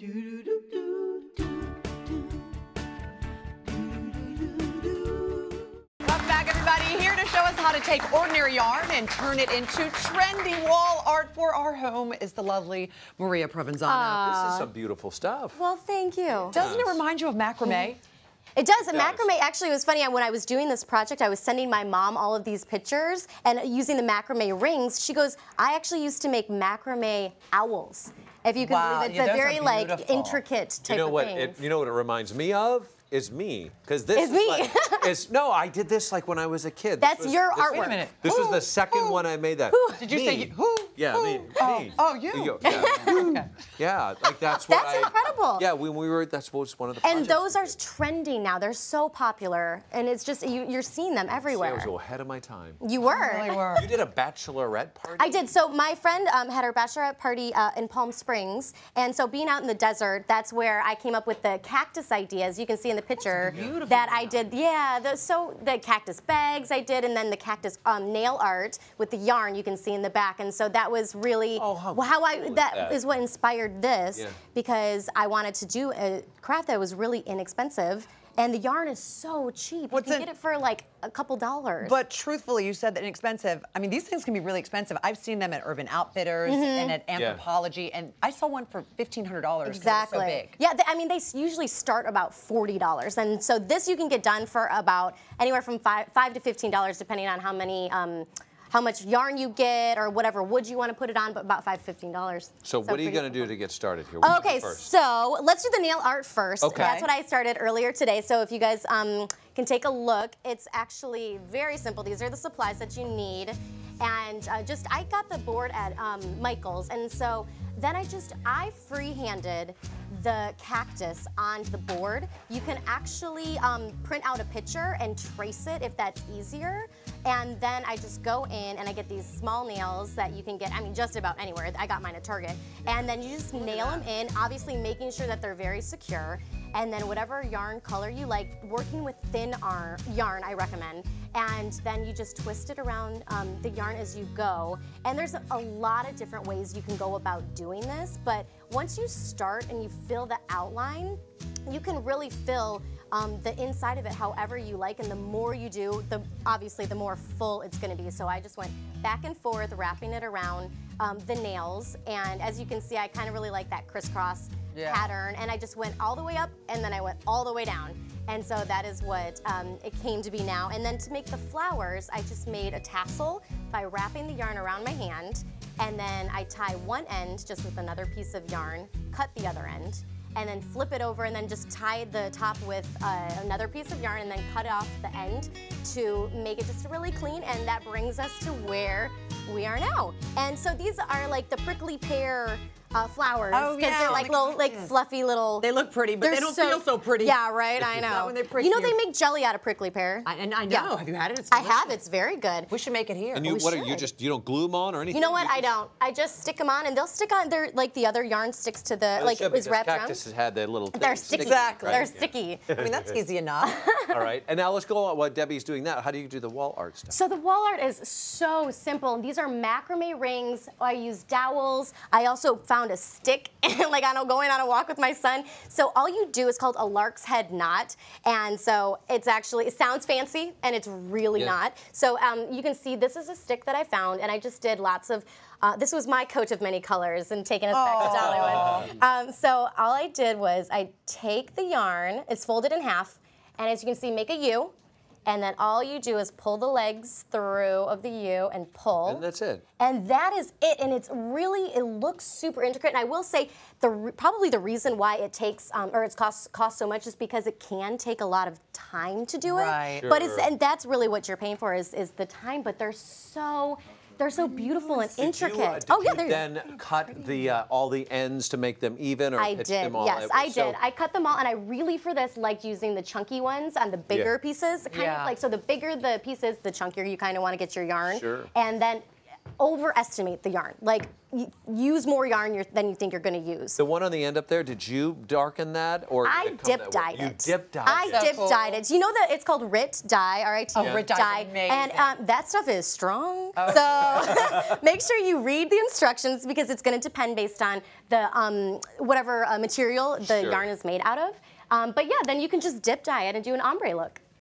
Welcome back, everybody. Here to show us how to take ordinary yarn and turn it into trendy wall art for our home is the lovely Maria Provenzano. This is some beautiful stuff. Well, thank you. Doesn't it remind you of macrame? It does. And macrame, actually, it was funny. When I was doing this project, I was sending my mom all of these pictures and using the macrame rings. She goes, I actually used to make macrame owls. If you can believe it. It's a very like intricate type of thing. You know what it reminds me of? Is me, because this is me. Like, no, I did this like when I was a kid. That's your artwork. Wait a minute. This is the second one I made that. Did you say who? Yeah, me. Oh, you. Yeah. Yeah, like that's what That's incredible. Yeah, when we were, that's was one of the projects. And those are trending now. They're so popular, and it's just you're seeing them everywhere. I was ahead of my time. You were. You really were. You did a bachelorette party? I did. So my friend had her bachelorette party in Palm Springs, and so being out in the desert, that's where I came up with the cactus ideas. You can see in the picture that I did. Yeah, the cactus bags I did, and then the cactus nail art with the yarn you can see in the back, and so that was really that is what inspired this because I wanted to do a craft that was really inexpensive. And the yarn is so cheap. You can get it for like a couple dollars. But truthfully, you said that inexpensive. I mean, these things can be really expensive. I've seen them at Urban Outfitters and at Anthropologie, and I saw one for $1,500. Exactly. So big. Yeah, I mean, they usually start about $40, and so this you can get done for about anywhere from $5 to $15, depending on how much yarn you get or whatever wood you want to put it on, but about $5 to $15. So what are you going to do to get started here? Okay, so let's do the nail art first. Okay. That's what I started earlier today. So if you guys can take a look, it's actually very simple. These are the supplies that you need. And I got the board at Michael's, and so then I freehanded the cactus on the board. You can actually print out a picture and trace it if that's easier. And then I just go in and I get these small nails that you can get, I mean, just about anywhere. I got mine at Target. And then you just nail them in, obviously making sure that they're very secure. And then whatever yarn color you like, working with thin yarn, I recommend. And then you just twist it around the yarn as you go. And there's a lot of different ways you can go about doing this, but once you start and you fill the outline, you can really fill the inside of it however you like, and the more you do, obviously the more full it's going to be. So I just went back and forth, wrapping it around the nails, and as you can see, I kind of really like that crisscross pattern, and I just went all the way up, and then I went all the way down. And so that is what it came to be now. And then to make the flowers, I just made a tassel by wrapping the yarn around my hand, and then I tie one end just with another piece of yarn, cut the other end, and then flip it over and then just tie the top with another piece of yarn and then cut off the end to make it just really clean, and that brings us to where we are now. And so these are like the prickly pear flowers, because they're like little, fluffy little. They look pretty, but they don't feel so pretty. Yeah, right. I know. Not when they prick you know they make jelly out of prickly pear. I know. Yeah. Have you had it? It's I have. It's very good. We should make it here. And you, you don't glue them on or anything? You know what? I don't. I just stick them on, and they'll stick on. They're like the other yarn sticks to the is wrapped around. Cactus has had that little. They're sticky. Exactly. They're sticky. I mean, that's easy enough. All right, and now let's go on while Debbie's doing that. How do you do the wall art stuff? So the wall art is so simple. These are macrame rings. I use dowels. I also found a stick, like going on a walk with my son. So all you do is called a lark's head knot, and so it sounds fancy, and it's really not. So you can see this is a stick that I found, and I just did lots of. This was my coat of many colors and taking us back to Dollywood. So all I did was I take the yarn, it's folded in half, and as you can see, make a U, and then all you do is pull the legs through of the U and pull. And that's it. And that is it, and it looks super intricate, and I will say, probably the reason why it takes, or it costs so much is because it can take a lot of time to do it. Right. But and that's really what you're paying for is the time, but they're so beautiful and intricate. Did you then cut all the ends to make them even, or pitch them all? Yes, I did. I cut them all, and I really, for this, liked using the chunky ones on the bigger pieces. Kind of like, so the bigger the pieces, the chunkier you kind of want to get your yarn. Sure. And then overestimate the yarn. Like, use more yarn than you think you're going to use. The one on the end up there, did you darken that, or I dip dyed it. You dip dyed it. I dip dyed it. Do you know that it's called RIT dye? R-I-T RIT dye. And that stuff is strong. So make sure you read the instructions because it's going to depend based on the whatever material the yarn is made out of. But yeah, then you can just dip dye it and do an ombre look.